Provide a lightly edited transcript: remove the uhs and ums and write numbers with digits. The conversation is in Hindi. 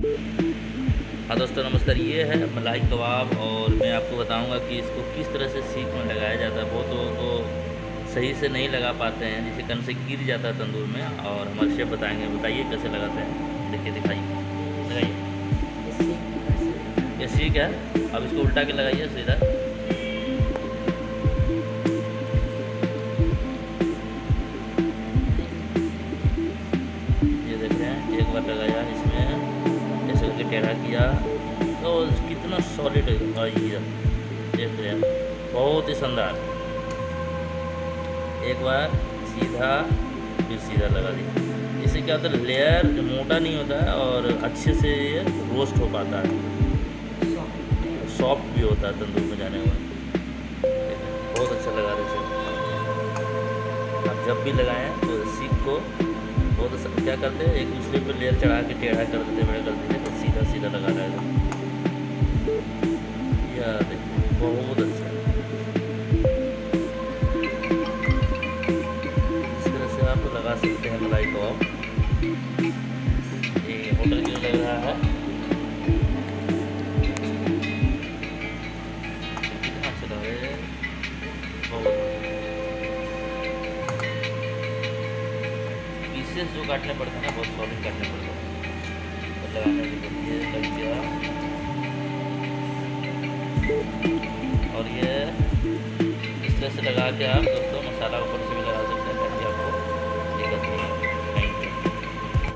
हाँ दोस्तों नमस्कार, ये है मलाई कबाब और मैं आपको बताऊंगा कि इसको किस तरह से सीख में लगाया जाता है। बहुत लोगों को सही से नहीं लगा पाते हैं, जिसे कन से गिर जाता है तंदूर में, और हमारे शेफ बताएंगे। बताइए कैसे लगाते हैं, देखिए दिखाइए, लगाइए। ये सीख है, अब इसको उल्टा के लगाइए सीधा। ये देख रहे हैं, एक बार लगाया इसमें, ऐसे करके टेढ़ा किया तो कितना सॉलिड है ये, देख रहे हैं, बहुत ही शानदार। एक बार सीधा, फिर सीधा लगा दिया। इससे क्या होता है, लेयर मोटा नहीं होता है और अच्छे से ये रोस्ट हो पाता है, सॉफ्ट भी होता है तंदूर में जाने में। बहुत अच्छा लगा रहे हैं। आप जब भी लगाएं तो सीख को बहुत अच्छा क्या करते हैं, एक दूसरे पर लेयर चढ़ा के टेढ़ा कर देते, बड़ा कर देते, तो सीधा सीधा लगा रहेगा। यह देखिए बहुत अच्छा है। इस तरह से आप लगा सकते हैं मलाई कबाब। ये होटल के लिए लग रहा है, कितना अच्छा लग रहा है, बहुत। पीसेस जो काटने पड़ते हैं ना, बहुत सॉलिड काटने पड़ते हैं, तो लगाने के लिए लग गया। और ये इस तरह से लगा के आप दोस्तों मसाला ऊपर से